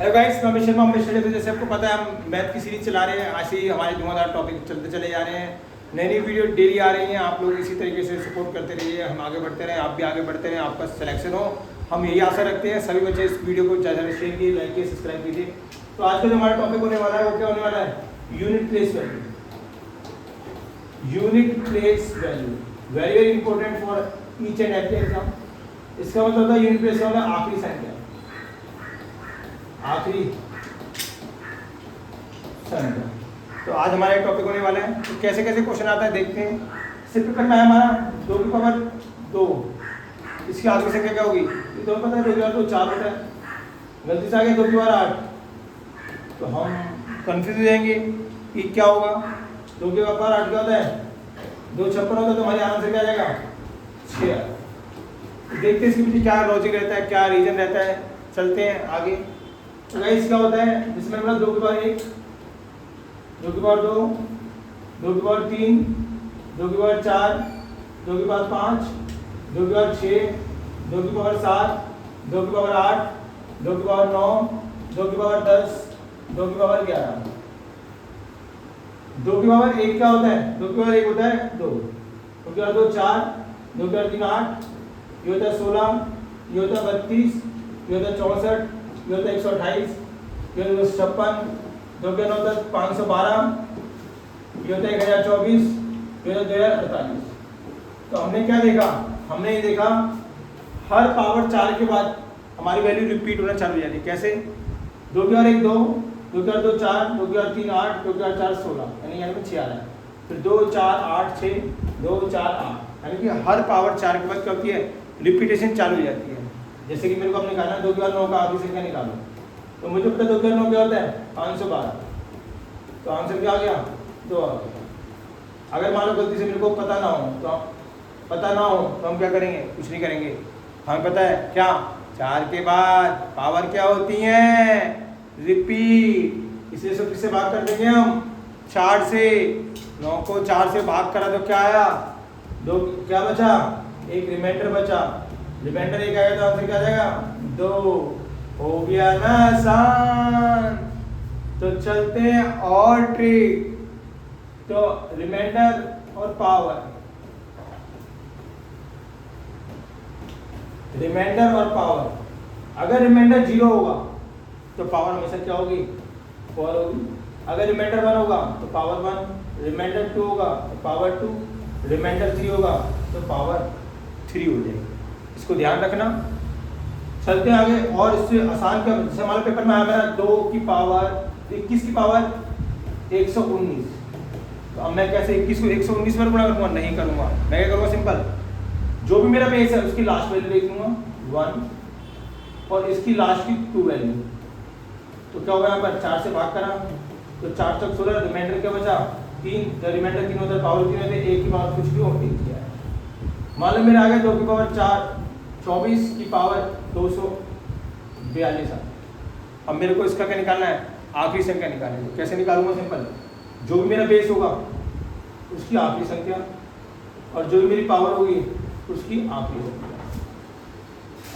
Hello guys, मैं अमित शर्मा। तो जैसे आपको पता है हम मैथ की सीरीज चला रहे हैं। आज ही हमारे धुआंधार टॉपिक चलते चले जा रहे हैं। नई नई वीडियो डेली आ रही हैं। आप लोग इसी तरीके से सपोर्ट करते रहिए, हम आगे बढ़ते रहें, आप भी आगे बढ़ते रहें, आपका सिलेक्शन हो, हम यही आशा रखते हैं। सभी बच्चे इस वीडियो को ज़्यादा शेयर कीजिए, लाइक कीजिए, सब्सक्राइब कीजिए। तो आज का जो हमारा टॉपिक होने वाला है वो क्या होने वाला है? Unit place value. Unit place value very very important for each and every exam. इसका मतलब होता है यूनिट प्लेस का मतलब आखिरी संख्या, आखिरी संख्या। तो आज हमारा एक टॉपिक होने वाला है। तो कैसे कैसे क्वेश्चन आता है देखते हैं। सिर्फ करना है हमारा 2 की पावर 2, इसकी आखिरी संख्या क्या होगी? ये तो पता है 2 की पावर 2 4 होता है। गलती से आ गया 2 की पावर 8, तो हम कंफ्यूज हो जाएंगे कि क्या होगा। 2 की पावर 8 क्या होता है? 2 56 होता है। तो हमारी आंसर क्या आ जाएगा? 6। देखते हैं इसके पीछे क्या लॉजिक रहता है, क्या रीजन रहता है। चलते हैं आगे। तो गाइस क्या होता है जिसमें मतलब 2 की पावर 1, 2 की पावर 2, 2 की पावर 3, 2 की पावर 4, 2 की पावर 5, 2 की पावर 6, 2 की पावर 7, 2 की पावर 8, 2 की पावर 9, 2 की पावर 10, 2 की पावर 11। 2 की पावर 1 क्या होता है? 2 की पावर 1 होता है 2, 2 की पावर 2 4, 2 की पावर 3 8, ये होता है 16, ये होता है 32, ये होता है 64, ये होता है 128, ये होता है 56, 2 के 9 10 512, ये होता है 1024, ये होता है 2048। तो हमने क्या देखा? हमने ये देखा हर पावर 4 के बाद हमारी वैल्यू रिपीट होना चालू हो जाती है। कैसे? 2 की पावर 1 2, 2 की पावर 2 4, 2 की पावर 3 8, 2 की पावर 4 16, यानी यहाँ पे 6 आ रहा है। फिर 2 4 8 6, 2 4 8, यानी कि हर पावर 4 के बाद क्या होती है? रिपीटेशन चालू हो जाती है। जैसे कि मेरे को अब निकालना है 2 की पावर 9 का आखिरी संख्या निकालो, तो मुझे पता है 2 की पावर 9 क्या होता है? 512। तो आंसर क्या आ गया? 2 आ गया। अगर मान लो गलती से मेरे को पता ना हो तो हम क्या करेंगे? कुछ नहीं करेंगे। हमें पता है क्या 4 के बाद पावर क्या होती है? रिपीट। इसलिए सब किससे भाग कर देंगे हम? 4 से। 9 को 4 से भाग करा तो क्या आया? 2 क्या बचा? एक रिमाइंडर बचा। रिमाइंडर 1 आएगा तो आंसर क्या आ जाएगा? 2। हो गया ना आसान। तो चलते हैं और ट्रिक। तो रिमाइंडर और पावर, रिमाइंडर और पावर, अगर रिमाइंडर 0 होगा तो पावर हमेशा क्या होगी? 4 होगी। अगर रिमाइंडर 1 होगा तो पावर 1, रिमाइंडर 2 होगा तो पावर 2, रिमाइंडर 3 होगा तो पावर 3 हो जाएगी। इसको ध्यान रखना। चलते हैं आगे। और इससे आसान क्या? जैसे हमारे पेपर में आया मेरा 2 की पावर 21 की पावर 119, तो अब मैं कैसे 21 को 119 पर गुणा करूंगा? नहीं करूंगा। मैं क्या करूंगा? सिंपल, जो भी मेरा बेस है उसकी लास्ट वैल्यू लिख दूंगा 1 और इसकी लास्ट की 2 वैल्यू। तो क्या होगा? यहाँ पर 4 से भाग करा तो 4 तक 16, रिमाइंडर क्या बचा? 3। तो रिमाइंडर 3 होता है, पावर 3 होते हैं, 1 की पावर कुछ भी हो 1 किया है। मान लो मेरा आ गया 2 की पावर 4 24 की पावर 242। अब मेरे को इसका क्या निकालना है? आखिरी संख्या निकालनी है। कैसे निकालूंगा? सिंपल, जो भी मेरा बेस होगा उसकी आखिरी संख्या और जो भी मेरी पावर होगी उसकी आखिरी संख्या,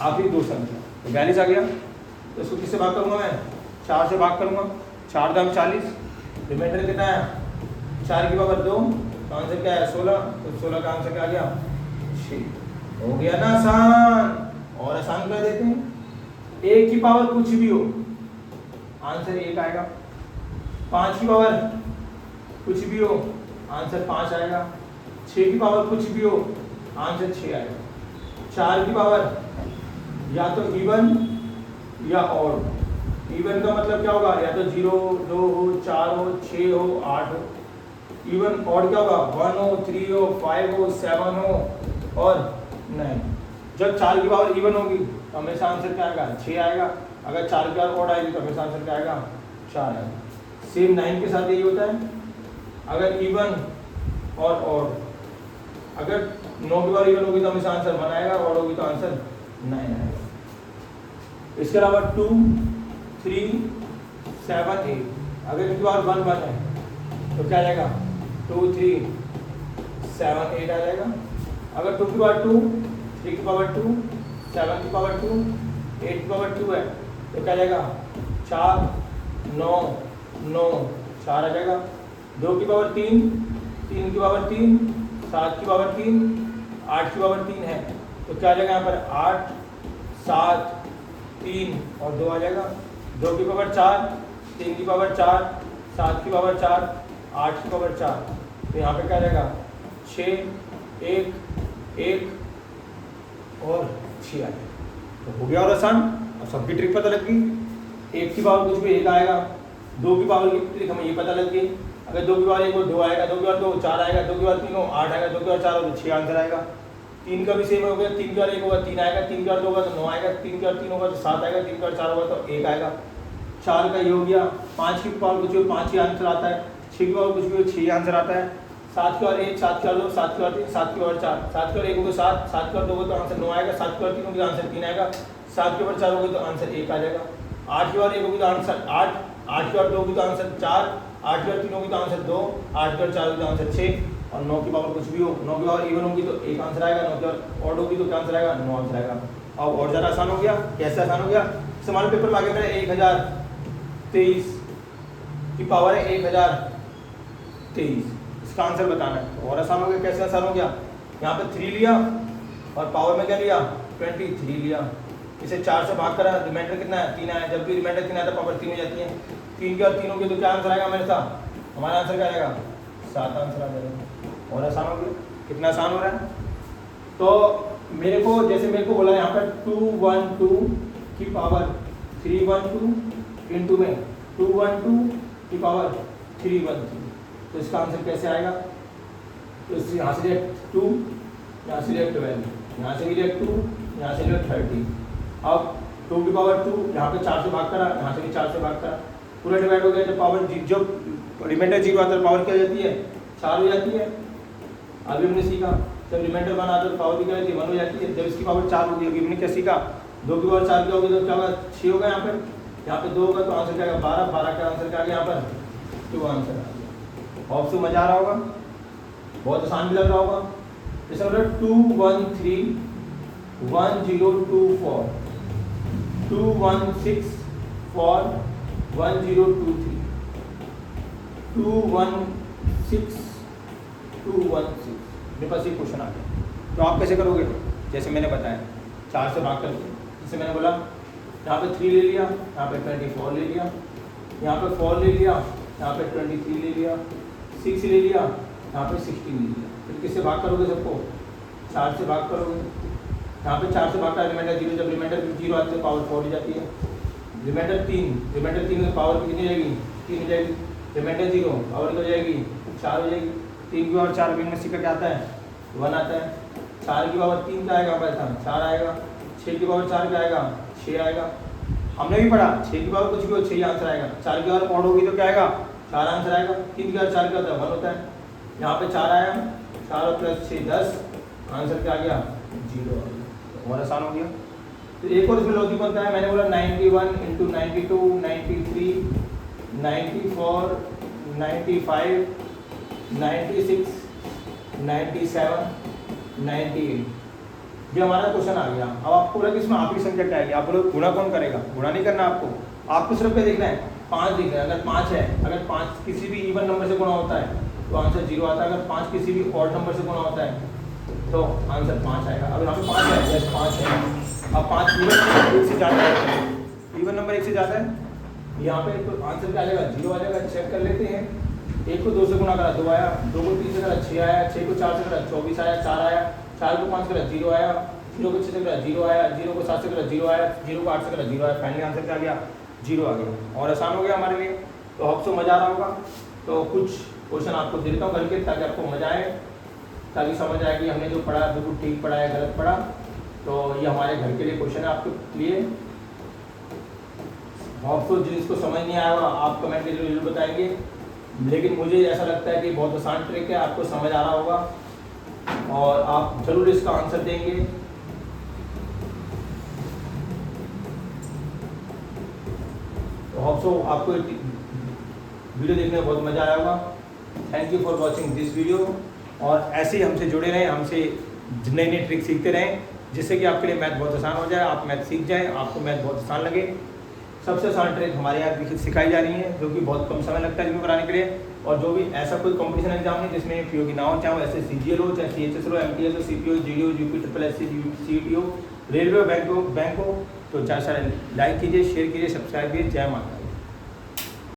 आखिरी 2 संख्या। तो 42 आ गया। तो इसको किससे भाग करूंगा? मैं 4 से भाग करूंगा। 4 दाम 40, रिमाइंडर कितना है? 4 की पावर 2, तो आंसर क्या है? 16। तो 16 का आंसर क्या आ गया? 6। हो गया ना आसान। और आसान कर देते हैं। 1 की पावर कुछ भी हो, आंसर 1 आएगा। 5 की पावर कुछ भी हो, आंसर 5 आएगा। 6 की पावर कुछ भी हो, आंसर 6 आएगा। 4 की पावर या तो इवन या ऑड। इवन का मतलब क्या होगा? या तो 0 2 हो, 4 हो, 6 हो, 8 हो। इवन ऑड क्या होगा? 1 हो, 3 हो, 5 हो, 7 हो और 9। जब 4 की पावर इवन होगी तो हमेशा आंसर क्या आएगा? 6 आएगा। अगर 4 की पावर ऑड आएगी तो हमेशा आंसर क्या आएगा? 4 आएगा। सेम 9 के साथ यही होता है। अगर इवन और ऑड, अगर 9 की बार इवन होगी तो हमेशा आंसर 1 आएगा, ऑड होगी तो आंसर 9 आएगा। इसके अलावा 2 3 7 8, अगर इनकी बार 1 1 है तो क्या आ जाएगा? 2 3 7 8 आ जाएगा। अगर 2 की पावर 2, 3 की पावर 2, 7 की पावर 2, 8 की पावर 2 है तो क्या आ जाएगा? 4 9 9 4 आ जाएगा। 2 की पावर 3, 3 की पावर 3, 7 की पावर 3, 8 की पावर 3 है, तो क्या आ जाएगा यहाँ पर 8 7 3 और 2 आ जाएगा। 2 की पावर 4, 3 की पावर 4, 7 की पावर 4, 8 की पावर 4, तो यहाँ पे क्या आ जाएगा 6 1 1 और 6 आ जाएगा। तो हो गया और आसान। अब सबकी ट्रिक पता लग गई। 1 की पावर कुछ भी 1 आएगा, 2 की पावर की ट्रिक हमें ये पता लग गई। अगर 2 की पावर 1 हो 2 आएगा, 2 की पावर 2 4 आएगा, 2 की पावर 3 हो 8 आएगा, 2 की पावर 4 हो तो 6 आंसर आएगा। 3 का भी सेम हो गया, 3 की पावर 1 होगा 3 आएगा, 3 की पावर 2 होगा तो 9 आएगा, 3 की पावर 3 होगा तो 7 आएगा, 3 की पावर 4 होगा तो 1 आएगा। 4 का ये हो गया। 5 की पावर कुछ भी हो 5 ही आंसर आता है। 6 की पावर कुछ भी हो 6 आंसर आता है। 7 की पावर 1, 7 की पावर 2, 7 की पावर 3, 7 की पावर 4, 7 की पावर 1 होगा 7, 7 की पावर 2 होगा तो आंसर 9 आएगा, 7 की पावर 3 होगी तो आंसर 3 आएगा, 7 की पावर 4 होगी तो आंसर 1 आ जाएगा। 8 की पावर 1 होगी तो आंसर 8, 8 की पावर 2 होगी तो आंसर 4, 8 की पावर 3 होगी तो आंसर 2, 8 की पावर 4 होगी तो आंसर 6, और 9 की पावर कुछ भी हो, 9 की पावर इवन होगी तो 1 आंसर आएगा, 9 की पावर ऑड होगी तो क्या आंसर आएगा 9 आंसर आएगा। अब और ज़्यादा आसान हो गया। कैसे आसान हो गया? समान पेपर में आगे मेरा 1023 की पावर है 1023, इसका आंसर बताना है। तो और आसान हो गया। कैसे आसान हो गया? यहाँ पे 3 लिया और पावर में क्या लिया 23 लिया, इसे 4 से भाग करा, रिमाइंडर कितना है 3 आया। जब भी रिमाइंडर 3 आया तो पावर 3 हो जाती है। 3 की और 3 होगी तो क्या आंसर आएगा मेरे साथ? हमारा आंसर क्या आएगा 7 आंसर आ जाएगा। और आसान हो गया। कितना आसान हो रहा है? तो मेरे को जैसे मेरे को बोला यहाँ पर 212 की पावर 312 इंटू में 212 की पावर 313, तो इसका आंसर कैसे आएगा? तो इससे यहाँ से लिया 2, यहाँ से लिया 12, यहाँ से भी लिया 2, यहाँ से लिया 30। अब 2 की पावर 2 यहाँ पे 4 से भाग करा, यहाँ से भी 4 से भाग करा, पूरा डिवाइड हो गया। जब पावर जब रिमाइंडर 0 आता है पावर क्या हो जाती है 4 हो जाती है। अभी हमने सीखा जब रिमाइंडर 1 आता है तो पावर भी क्या होती है 1 हो जाती है। जब इसकी पावर 4 होगी, अभी हमने क्या सीखा 2 की पावर 4 क्या होगी तो क्या होगा 6 होगा। यहाँ पे 2 होगा तो आंसर क्या आएगा 12, 12 का आंसर क्या आ गया यहाँ पर 2 आंसर आ गया। ऑप्शन मजा आ रहा होगा, बहुत आसान भी लग रहा होगा। जैसे मतलब 213 1024 216 4 1023 216 216, मेरे पास ये क्वेश्चन आ गया। तो आप कैसे करोगे? जैसे मैंने बताया 4 से भाग करके, जैसे मैंने बोला यहाँ पे 3 ले लिया, यहाँ पे 24 ले लिया, यहाँ पे 4 ले लिया, यहाँ पे 23 ले लिया, 6 ले लिया, यहाँ पे 16 ले लिया। फिर किससे भाग करोगे? सबको 4 से भाग करोगे। यहाँ पे 4 से भाग कर रिमाइंडर 0, जब रिमाइंडर 0 आती है पावर 4 हो जाती है। रिमाइंडर 3 में पावर कितनी जाएगी 3 हो जाएगी। रिमाइंडर 0 पावर हो जाएगी 4 हो जाएगी। 3 की पावर 4 में सीखा क्या आता है 1 आता है। 4 की पावर 3 का आएगा पैसा 4 आएगा। 6 की पावर 4 का आएगा 6 आएगा। हमने भी पढ़ा 6 की पावर कुछ भी हो 6 ही आंसर आएगा। 4 की पावर ऑड होगी तो क्या आएगा 4 आंसर आएगा। 3 की पावर 4 क्या होता है 1 होता है। यहाँ पे 4 आया, 4 और प्लस 6 10, आंसर क्या आ गया 0 आ गया। और आसान हो गया। तो एक और इसमें लॉजिक बनता है, मैंने बोला 91 इंटू 92 93 94 95 96 97 98, ये हमारा क्वेश्चन आ गया। अब आपको बोला कि इसमें आपकी संख्या क्या आएगी? आप बोलो गुणा कौन करेगा? गुणा नहीं करना आपको सिर्फ क्या देखना है 5 देखना है। अगर 5 है, अगर 5 किसी भी इवन नंबर से गुणा होता है तो आंसर 0 आता है। अगर 5 किसी भी ऑड नंबर से गुणा होता है तो आंसर 5 आएगा। अब यहाँ पे 5 है, यस 5 है। अब 5 इवन नंबर 1 से जाता है, इवन नंबर 1 से जाता है, यहाँ पे तो आंसर क्या आ जाएगा 0 आ जाएगा। चेक कर लेते हैं। 1 को 2 से गुणा करा 2 आया, 2 को 3 से करा 6 आया, 6 को 4 से करा 24 आया 4 आया, 4 को 5 से करा 0 आया, 0 को 6 से करा 0 आया, 0 को 7 से करा 0 आया, 0 को 8 से करा 0 आया। फाइनली आंसर क्या आ गया 0 आ गया। और आसान हो गया हमारे लिए। तो होप सो मज़ा आ रहा होगा। तो कुछ क्वेश्चन आपको दे देता हूँ करके ताकि आपको मज़ा आए, ताकि समझ आए कि हमने जो पढ़ा बिल्कुल ठीक पढ़ा है गलत पढ़ा। तो ये हमारे घर के लिए क्वेश्चन है आपके लिए। होप सो जिसको समझ नहीं आया होगा आप कमेंट में जरूर बताएंगे, लेकिन मुझे ऐसा लगता है कि बहुत आसान ट्रिक है, आपको समझ आ रहा होगा और आप जरूर इसका आंसर देंगे। तो होप सो आपको वीडियो देखने में बहुत मज़ा आया होगा। Thank you for watching this video. और ऐसे ही हमसे जुड़े रहें, हमसे नई नई ट्रिक सीखते रहें, जिससे कि आपके लिए मैथ बहुत आसान हो जाए, आप मैथ सीख जाएं, आपको मैथ बहुत आसान लगे। सबसे आसान ट्रिक हमारे यहाँ सिखाई जा रही है, जो कि बहुत कम समय लगता है जिनको कराने के लिए। और जो भी ऐसा कोई कंपटीशन एग्जाम है जिसमें पीओ की ना हो, चाहे वो ऐसे CGL हो, चाहे CHS हो, MTS हो, CPO, GDO, UP, SSC, CET हो, रेलवे, बैंक हो, तो ज़्यादा सारे लाइक कीजिए, शेयर कीजिए, सब्सक्राइब कीजिए। जय माता दी।